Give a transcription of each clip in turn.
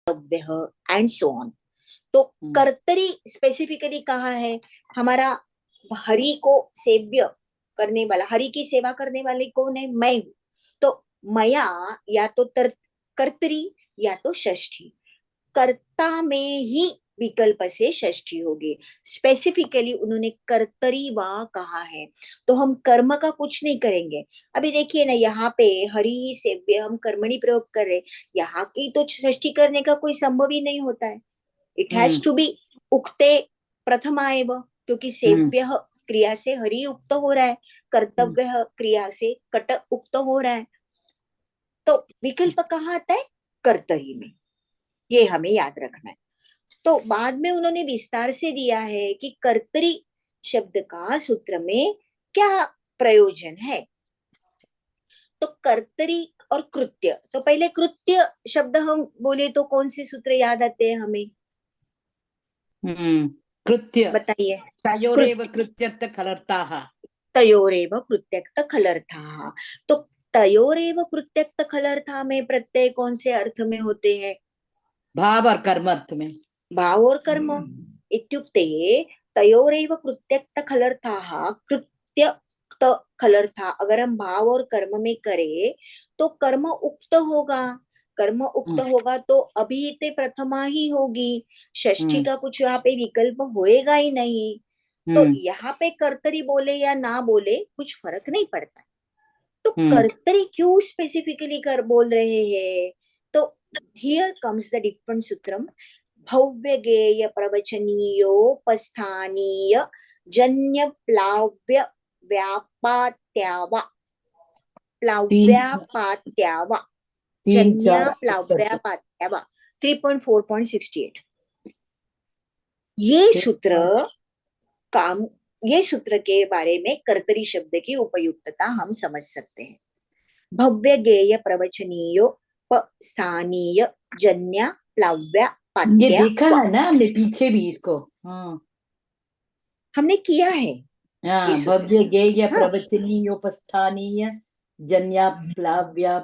And so on. तो कर्तरी specifically कहा है, हमारा हरि को सेव्य करने वाला, हरि की सेवा करने वाले कौन है? मैं हूं। तो मया या तो कर्तरी या तो षष्ठी, कर्ता में ही विकल्प से षष्ठी होगी। स्पेसिफिकली उन्होंने कर्तरी वा कहा है, तो हम कर्म का कुछ नहीं करेंगे। अभी देखिए ना, यहाँ पे हरि सेव्य हम कर्मणि प्रयोग कर रहे, यहाँ की तो षष्ठी करने का कोई संभव ही नहीं होता है। इट हैज टू बी उक्ते प्रथमा एव, क्योंकि सेव्य क्रिया से हरि उक्त हो रहा है, कर्तव्य क्रिया से कट उक्त हो रहा है। तो विकल्प कहाँ आता है? कर्तरी में। ये हमें याद रखना है। तो बाद में उन्होंने विस्तार से दिया है कि कर्तरी शब्द का सूत्र में क्या प्रयोजन है। तो कर्तरी और कृत्य, तो पहले कृत्य शब्द हम बोले तो कौन से सूत्र याद आते हैं हमें? कृत्य बताइए। तयोरेव कृत्यर्थ खलर्ताः, तयोरेव कृत्यक्त खलर्था। तो तयोरेव कृत्यक्त खलर्था में प्रत्यय कौन से अर्थ में होते हैं? भाव और कर्म अर्थ में। भाव और कर्म इत्युक्ते तयोरेव कृत्यक्त खलर्थाः, कृत्यक्त खलर्था अगर हम भाव और कर्म में करें तो कर्म उक्त होगा। कर्म उक्त होगा तो अभिहिते प्रथमा ही होगी, षष्ठी का कुछ यहाँ पे विकल्प होएगा ही नहीं। तो यहाँ पे कर्तरी बोले या ना बोले कुछ फर्क नहीं पड़ता। तो कर्तरी क्यों स्पेसिफिकली कर बोल रहे हैं? तो हियर कम्स द डिफरेंट सूत्रम। भव्य गेय प्रवचनीयोपस्थानीय जन्य प्लाव्य व्यापात्यावा, प्लाव्यापात्यावा, तीन जन्य चार प्लाव्यापात्यावा 3.4.68। ये सूत्र काम, ये सूत्र के बारे में कर्तरी शब्द की उपयुक्तता हम समझ सकते हैं। भव्य गेय प्रवचनीयो स्थानीय जन्य प्लाव्या ये पात्या देखा है ना हमने पीछे भी इसको। हमने किया है ये सूत्र। भव्य गेय हाँ, प्रवचनीयोपस्थानीय जन्या प्लाव्या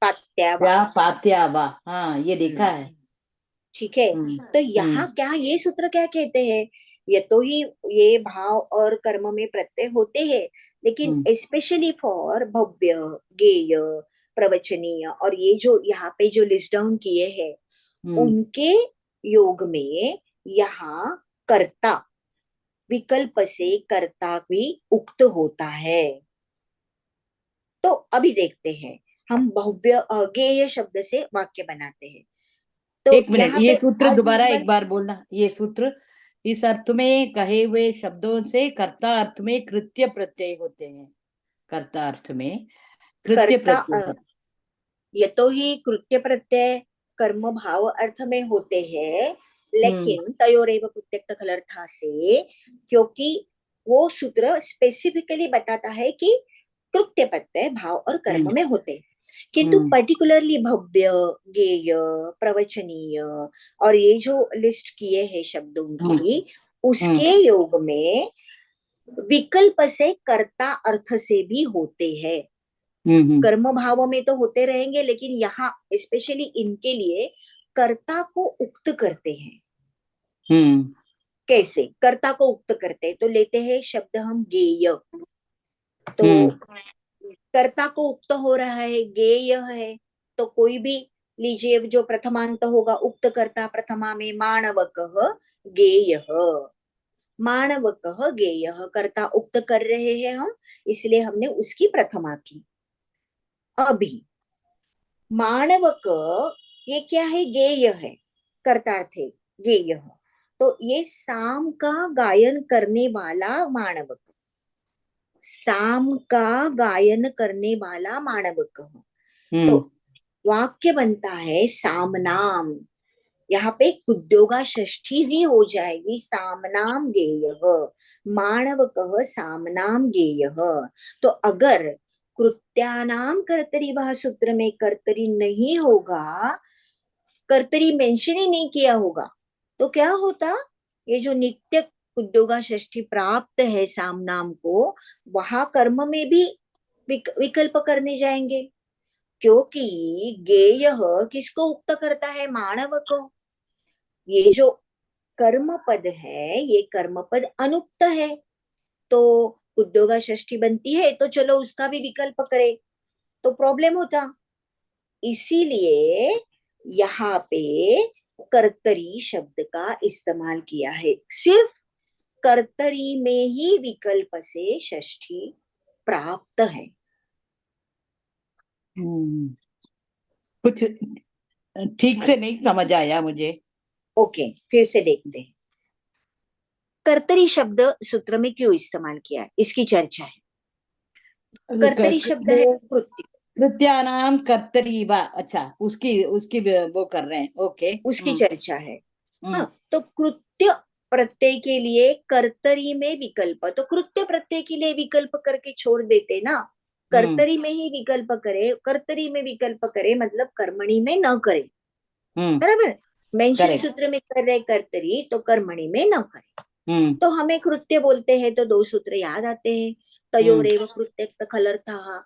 पात्यावा। व्यापात्यावा, ये देखा है। ठीक है। तो यहाँ क्या ये सूत्र क्या कहते हैं? ये तो ही ये भाव और कर्म में प्रत्यय होते हैं, लेकिन स्पेशली फॉर भव्य गेय प्रवचनीय और ये जो यहाँ पे जो लिस्ट डाउन किए हैं उनके योग में यहाँ कर्ता विकल्प से कर्ता भी उक्त होता है। तो अभी देखते हैं, हम भव्य गेय शब्द से वाक्य बनाते हैं। तो एक मिनट, यहाँ ये पे सूत्र आज दोबारा एक बार बोलना। ये सूत्र इस अर्थ में कहे हुए शब्दों से कर्ता अर्थ में कृत्य प्रत्यय होते हैं। कर्ता अर्थ में कृत्य कर्ता प्रत्यय। ये तो ही कृत्य प्रत्यय कर्म भाव अर्थ में होते हैं, लेकिन तयोरेव कृत्यक्त खलर्था से, क्योंकि वो सूत्र स्पेसिफिकली बताता है कि कृत्य प्रत्यय भाव और कर्म में होते हैं, किंतु पर्टिकुलरली भव्य गेय प्रवचनीय और ये जो लिस्ट किए हैं शब्दों की, उसके योग में विकल्प से कर्ता अर्थ से भी होते हैं। कर्म भाव में तो होते रहेंगे, लेकिन यहाँ स्पेशली इनके लिए कर्ता को उक्त करते हैं। कैसे कर्ता को उक्त करते हैं? तो लेते हैं शब्द हम गेय, तो कर्ता को उक्त हो रहा है गेय है, तो कोई भी लीजिए जो प्रथमांत होगा उक्त कर्ता प्रथमा में माणवकः गेयः, माणवकः गेयः कर्ता उक्त कर रहे हैं हम, इसलिए हमने उसकी प्रथमा की। अभी माणवक ये क्या है? गेय है, कर्तार्थ है गेय। तो ये साम का गायन करने वाला माणवक, साम का गायन करने वाला माणवक। तो वाक्य बनता है सामनाम, यहाँ पे उद्योगा षष्ठी ही हो जाएगी, सामनाम गेयः, माणवकः सामनाम गेयः। तो अगर कृत्यानाम कर्तरी वह सूत्र में कर्तरी नहीं होगा, कर्तरी मेंशन ही नहीं किया होगा, तो क्या होता? ये जो नित्य उद्योगा षष्ठी प्राप्त है सामनाम को, वहां कर्म में भी विकल्प करने जाएंगे। क्योंकि गेय किसको उक्त करता है? मानव को। ये जो कर्म पद है, ये कर्म पद अनुक्त है, तो उद्योगा षष्ठी बनती है तो चलो उसका भी विकल्प करे तो प्रॉब्लम होता। इसीलिए यहाँ पे कर्तरी शब्द का इस्तेमाल किया है। सिर्फ कर्तरी में ही विकल्प से षष्ठी प्राप्त है। कुछ ठीक से नहीं समझ आया मुझे। ओके, फिर से देखते हैं। कर्तरी शब्द सूत्र में क्यों इस्तेमाल किया है, इसकी चर्चा है। कर्तरी शब्द है कृत्य, कृत्यानाम कर्तरी वा, अच्छा उसकी उसकी वो कर रहे हैं, ओके। उसकी चर्चा है। हाँ, हम्म तो कृत्य प्रत्यय के लिए कर्तरी में विकल्प, तो कृत्य प्रत्यय के लिए विकल्प करके छोड़ देते ना। कर्तरी में ही विकल्प करे, कर्तरी में विकल्प करे मतलब कर्मणि में न करे, बराबर। Mention correct. सूत्र में कर रहे कर्तरी, तो कर्मणि में न करे। हम्म तो हमें कृत्य बोलते हैं तो दो सूत्र याद आते हैं, तयोरेव कृत्यक्त खलर्थः।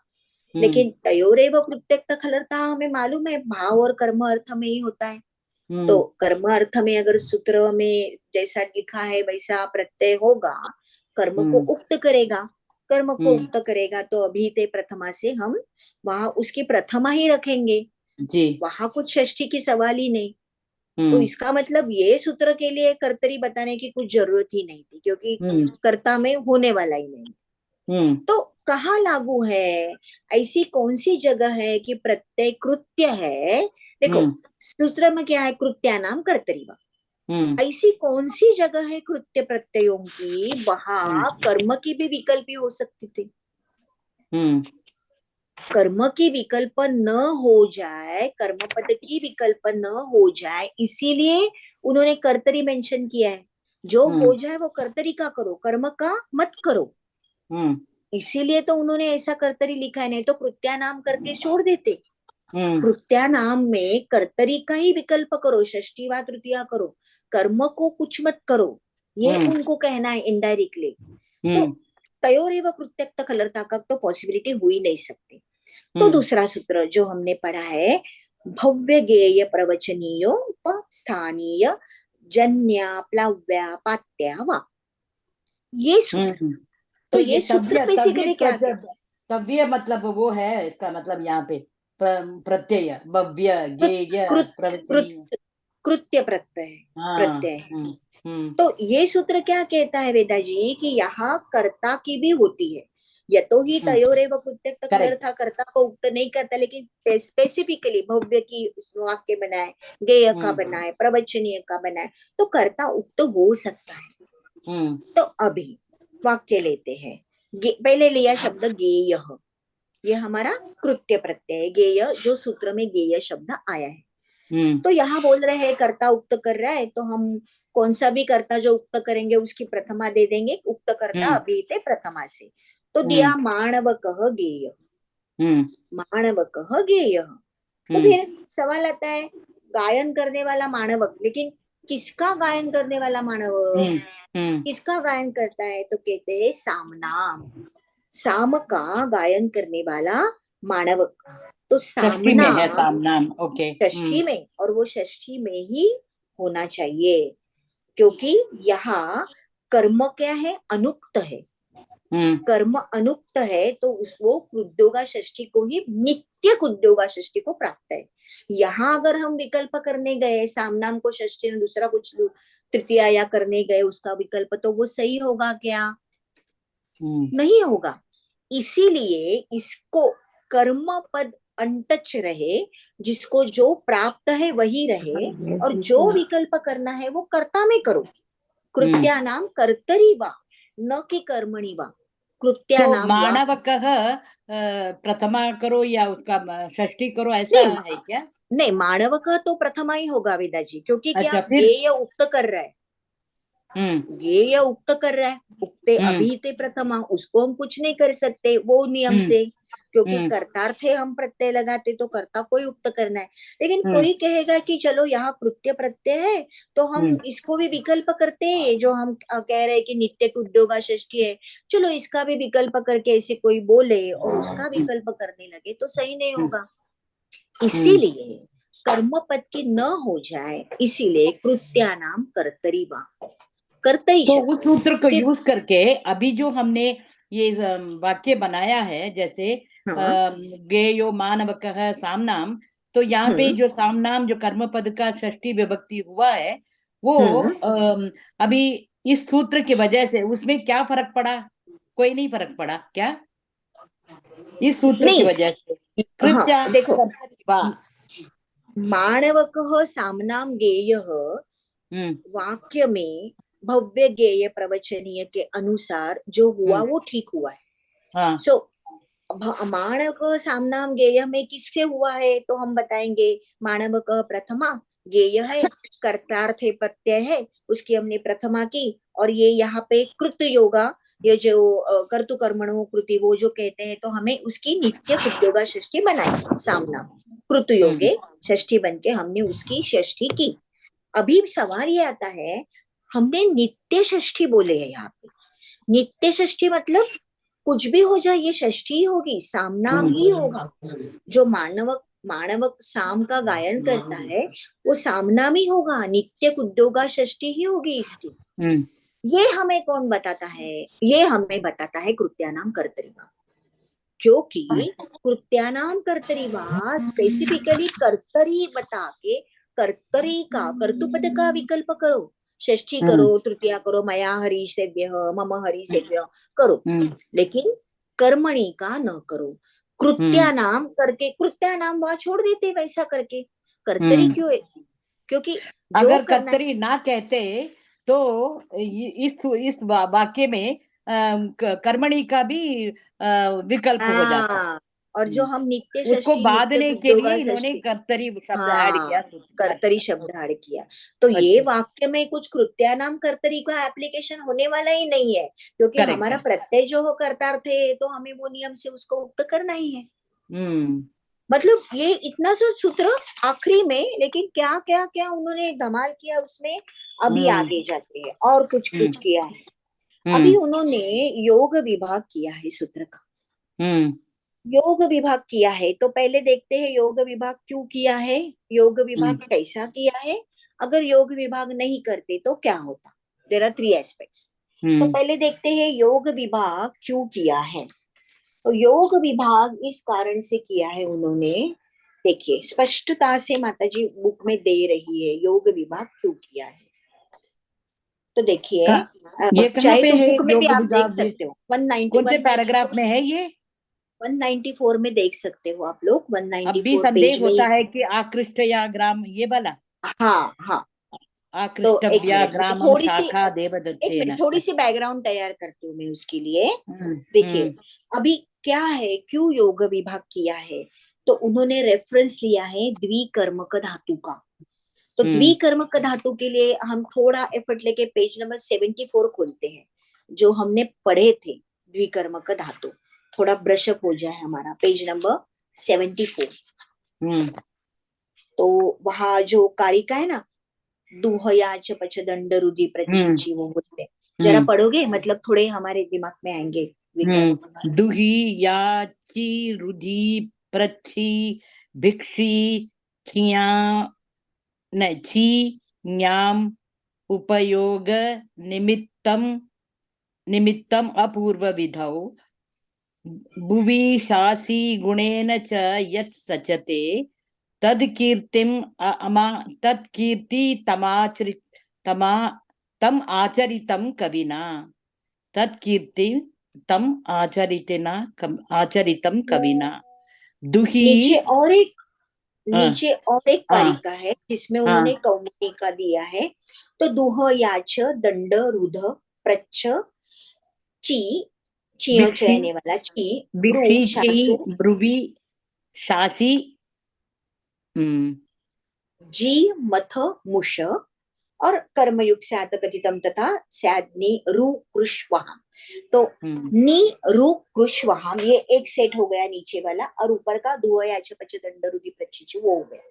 लेकिन तयोरेव कृत्यक्त खलर्थः हमें मालूम है भाव और कर्म अर्थ में ही होता है। तो कर्म अर्थ में अगर सूत्र में जैसा लिखा है वैसा प्रत्यय होगा, कर्म को उक्त करेगा। कर्म को उक्त करेगा तो अभिते प्रथमा से हम वहां उसकी प्रथमा ही रखेंगे, जी। वहां कुछ षष्ठी की सवाल ही नहीं। तो हम्म इसका मतलब ये सूत्र के लिए कर्तरी बताने की कुछ जरूरत ही नहीं थी, क्योंकि हम्म कर्ता में होने वाला ही नहीं। हम्म तो कहाँ लागू है? ऐसी कौन सी जगह है कि प्रत्यय कृत्य है? देखो, सूत्र में क्या है? कृत्या नाम कर्तरीवा। ऐसी कौन सी जगह है कृत्य प्रत्ययों की वहां कर्म की भी विकल्प हो सकती थी? कर्म की विकल्प न हो जाए, कर्म पद की विकल्प न हो जाए, इसीलिए उन्होंने कर्तरी मेंशन किया है। जो हो जाए वो कर्तरी का करो, कर्म का मत करो। इसीलिए तो उन्होंने ऐसा कर्तरी लिखा है, नहीं तो कृत्या नाम करके छोड़ देते। कृत्या नाम में कर्तरी का ही विकल्प करो, षष्ठी व तृतीया करो, कर्म को कुछ मत करो, ये उनको कहना है इनडायरेक्टली। तो तयोरेव कृत्यक्त खलर्ता का तो पॉसिबिलिटी हो ही नहीं सकती। तो दूसरा सूत्र जो हमने पढ़ा है, भव्य गेय प्रवचनीयो स्थानीय जन्या प्लव्या पात्या वा, ये सूत्र। तो तो ये ये सूत्र तव्य तव्य बेसिकली क्या कहता है? तव्य मतलब वो है, इसका मतलब यहाँ पे प्रत्यय भव्य कृत, गेय कृत, कृत, प्रवचनीय। कृत्य प्रत्यय, हाँ। प्रत्यय है। तो ये सूत्र क्या कहता है वेदा जी कि यहाँ कर्ता की भी होती है। यतो ही तयोरेव कृत्यक्त करेक्ट। खलर्था, कर्ता को उक्त नहीं करता, लेकिन स्पेसिफिकली भव्य की वाक्य बनाए, गेय का बनाए, प्रवचनीय का बनाए, तो कर्ता उक्त हो सकता है। तो अभी वाक्य लेते हैं। पहले लिया शब्द गेय, ये हमारा कृत्य प्रत्यय गेय, जो सूत्र में गेय शब्द आया है। तो यहाँ बोल रहे हैं कर्ता उक्त कर रहा है, तो हम कौन सा भी कर्ता जो उक्त करेंगे उसकी प्रथमा दे देंगे, उक्त कर्ता अभिहिते प्रथमा से। तो दिया माणवकः गेय, माणवकः गेय। तो फिर सवाल आता है, गायन करने वाला माणवक, लेकिन किसका गायन करने वाला माणवक? किसका गायन करता है? तो कहते हैं सामनाम, साम का गायन करने वाला माणवक। तो षष्ठी में सामना है सामनाम, ओके। षष्ठी में, और वो षष्ठी में ही होना चाहिए, क्योंकि यहाँ कर्म क्या है? अनुक्त है। कर्म अनुक्त है तो उसको उद्योगा षष्ठी को ही, नित्य उद्योगा षष्ठी को प्राप्त है। यहाँ अगर हम विकल्प करने गए, सामनाम को षष्ठी में दूसरा कुछ तृतीया या करने गए उसका विकल्प, तो वो सही होगा क्या? नहीं होगा। इसीलिए इसको कर्म पद अनटच रहे, जिसको जो प्राप्त है वही रहे, और जो विकल्प करना है वो कर्ता में करो। कृत्या नाम कर्तरी वा, न कि कर्मणि वा। कृत्या तो नाम वा, माणवकः प्रथमा करो या उसका षष्ठी करो, ऐसा नहीं है क्या? नहीं, मानव का तो प्रथमा ही होगा वेदा जी, क्योंकि क्या अच्छा, फिर गेय उक्त कर रहा है, गेय उक्त कर रहा है, उक्ते अभिहिते प्रथमा, उसको हम कुछ नहीं कर सकते वो नियम से, क्योंकि कर्तार्थ है, हम प्रत्यय लगाते तो कर्ता को ही उक्त करना है। लेकिन कोई कहेगा कि चलो यहाँ कृत्य प्रत्यय है तो हम इसको भी विकल्प करते हैं, जो हम कह रहे हैं कि नित्य उद्योगा षष्ठी है, चलो इसका भी विकल्प करके ऐसे कोई बोले और उसका विकल्प करने लगे तो सही नहीं होगा। इसीलिए कर्म पद की न हो जाए, इसीलिए कृत्यानाम कर्तरी वा, कर्तरी तो शब्द उस सूत्र को सिर्फ। यूज करके अभी जो हमने ये वाक्य बनाया है, जैसे हाँ। गेयो मानवकः सामनाम, तो यहाँ पे हम्म। जो सामनाम जो कर्म पद का षष्ठी विभक्ति हुआ है, वो हम्म। अभी इस सूत्र की वजह से उसमें क्या फर्क पड़ा? कोई नहीं फर्क पड़ा क्या इस सूत्र की नहीं। वजह से? हाँ कृत्या देखो, कर्तरि वा। माणवकः सामनाम गेयः हम्म वाक्य में भव्य गेय प्रवचनीय के अनुसार जो हुआ हम्म वो ठीक हुआ है। हाँ सो माणव सामनाम गेय में किसके हुआ है तो हम बताएंगे, मानव का प्रथमा, गेय है, कर्तार्थ है, प्रत्यय है, उसकी हमने प्रथमा की। और ये यहाँ पे कृत योगा, ये जो कर्तु कर्मणो कृति वो जो कहते हैं, तो हमें उसकी नित्य उद्योगा षष्ठी बनाई, सामना कृत हम्म योगे षष्ठी बन के हमने उसकी षष्ठी की। अभी सवाल ये आता है, हमने नित्य षष्ठी बोले हैं यहाँ पे। नित्य षष्ठी मतलब कुछ भी हो जाए ये षष्ठी ही होगी, सामनाम ही होगा। जो मानवक मानवक साम का गायन करता है वो सामनाम ही होगा, नित्य उद्योगा षष्ठी ही होगी इसकी। हम्म ये हमें कौन बताता है? ये हमें बताता है कृत्यानाम कर्तरीवा। क्योंकि कृत्यानाम कर्तरीवा स्पेसिफिकली कर्तरी बता के, कर्तरी का कर्तुपद का विकल्प करो, षष्ठी हम्म करो, तृतीया करो, मया हरि सेव्य, मम हरि सेव्य करो, हम्म लेकिन कर्मणि का न करो। हम्म कृत्यानाम करके, कृत्यानाम वहां छोड़ देते वैसा करके, कर्तरी हम्म क्यों है? क्योंकि जो अगर करना है। कर्तरी ना कहते तो इस वाक्य में कर्मणि का भी विकल्प हो जाता। हाँ, और जो हम नित्य उसको षष्ठी, नित्य बांधने के लिए उद्योगा इन्होंने षष्ठी, कर्तरी शब्द ऐड किया हाँ सूत्र में। कर्तरी अच्छा शब्द ऐड किया, तो ये अच्छा, वाक्य में कुछ कृत्यानाम कर्तरी का एप्लीकेशन होने वाला ही नहीं है, क्योंकि करेक्ट हमारा है। प्रत्यय जो हो कर्तार्थ है तो हमें वो नियम से उसको उक्त करना ही है। हम्म मतलब ये इतना सा सूत्र आखिरी में, लेकिन क्या क्या क्या उन्होंने धमाल किया उसमें। अभी हम्म आगे जाते हैं और कुछ कुछ हम्म किया है। अभी हम्म उन्होंने योग विभाग किया है सूत्र का। हम्म योग विभाग किया है तो पहले देखते हैं योग विभाग क्यों किया है, योग विभाग हम्म कैसा किया है, अगर योग विभाग नहीं करते तो क्या होता। There are three aspects. तो हम्म पहले देखते हैं योग विभाग क्यों किया है। तो योग विभाग इस कारण से किया है उन्होंने, देखिए स्पष्टता से माता जी बुक में दे रही है योग विभाग क्यों किया है। तो देखिए, ये कहाँ चाहे पे तो है बुक में भी योग आप देख विभाग? ये सकते हो, 190 कौन से पैराग्राफ 194 में है ये? 194 में देख सकते हो आप लोग, अब भी 194 संदेह पेज में होता ही। है कि आकृष्ट या ग्राम, ये वाला हाँ हाँ। तो एक आकृष्टव्या मिनट मैं ग्रामम थोड़ी सी, शाखा एक देवदत्तेन। मिनट थोड़ी सी अच्छा। बैकग्राउंड तैयार करती हूँ मैं उसके लिए। हम्म देखिए, हम्म अभी क्या है, क्यों योग विभाग किया है, तो उन्होंने रेफरेंस लिया है द्विकर्मक धातु का। तो हम्म द्विकर्मक धातु के लिए हम थोड़ा एफर्ट लेके पेज नंबर 74 खोलते हैं, जो हमने पढ़े थे द्विकर्मक धातु। थोड़ा ब्रशअप हो जाए हमारा, पेज नंबर 74। हम्म तो वहां जो कारिका है ना, दुहयाच पचदंड रुधि हम्म प्रचिची, वो बोलते हैं। जरा हम्म पढ़ोगे, मतलब थोड़े हमारे दिमाग में आएंगे विकर्मक धातु। दुही याची रुधि प्रच्छी भिक्षी छिया न छी न्याम उपयोग निमित्तम निमित्तम अपूर्व विधौ भुवि शासी गुणेन च यत् सचते तत्कीर्तिम अमा तत्कीर्ति तमाचरि तमा तम आचरितम कविना तत्कीर्ति तम आचरितेना आचरितम कविना दुही। नीचे और एक, हाँ नीचे और एक हाँ कारिका है जिसमें उन्होंने हाँ कौमुदी का दिया है। तो दुह याच दंड रुध प्रच्छ ची, चियो भिक्षी चयने वाला ची, ब्रू भिक्षी ची शासु, ब्रुवि शासी। हम्म जी मथ मुष, और कर्मयुग स्यात् कथितम तथा स्याद्नि रु कृष्वहाम। तो हम्म नी रु कृष्वहाम ये एक सेट हो गया नीचे वाला, और ऊपर का दुहयाच पच दंड रुधि प्रचिच वो हो गया।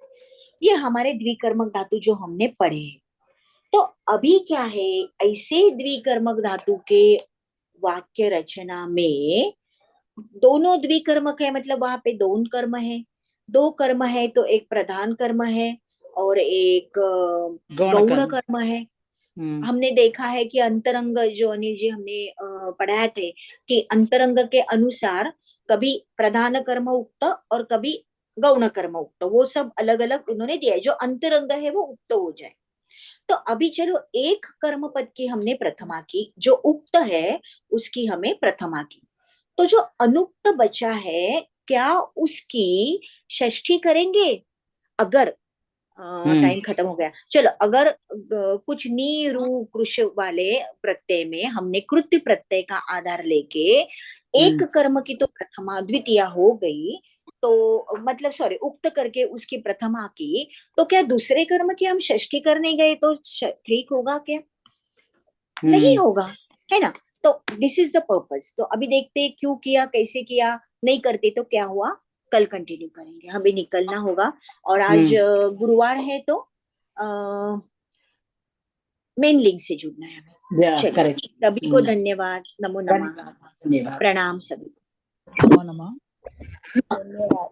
ये हमारे द्विकर्मक धातु जो हमने पढ़े हैं। तो अभी क्या है, ऐसे द्विकर्मक धातु के वाक्य रचना में दोनों द्विकर्मक है, मतलब वहां पे दोनों कर्म है। दो कर्म है, तो एक प्रधान कर्म है और एक गौण गौण कर्म। कर्म है। हम्म हमने देखा है कि अंतरंग, जो अनिल जी हमने पढ़ाए थे, कि अंतरंग के अनुसार कभी प्रधान कर्म उक्त और कभी गौण कर्म उक्त, वो सब अलग अलग उन्होंने दिया है। जो अंतरंग है वो उक्त हो जाए। तो अभी चलो, एक कर्म पद की हमने प्रथमा की, जो उक्त है उसकी हमें प्रथमा की। तो जो अनुक्त बचा है, क्या उसकी षष्ठी करेंगे? अगर हम्म टाइम खत्म हो गया, चलो, अगर कुछ नी रू कृष वाले प्रत्यय में हमने कृत्य प्रत्यय का आधार लेके एक हम्म कर्म की तो प्रथमा द्वितीया हो गई, तो मतलब सॉरी, उक्त करके उसकी प्रथमा की, तो क्या दूसरे कर्म की हम षष्ठी करने गए तो ठीक होगा क्या? नहीं हम्म होगा, है ना? तो दिस इज द पर्पस। तो अभी देखते हैं क्यों किया, कैसे किया, नहीं करते तो क्या हुआ, कल कंटिन्यू करेंगे, हमें निकलना होगा। और आज हम्म गुरुवार है, तो मेन लिंक से जुड़ना है हमें। या चलिए, करेक्ट। सभी को धन्यवाद, नमो नमः, धन्यवाद धन्यवाद। प्रणाम सभी। नमो नमः। धन्यवाद।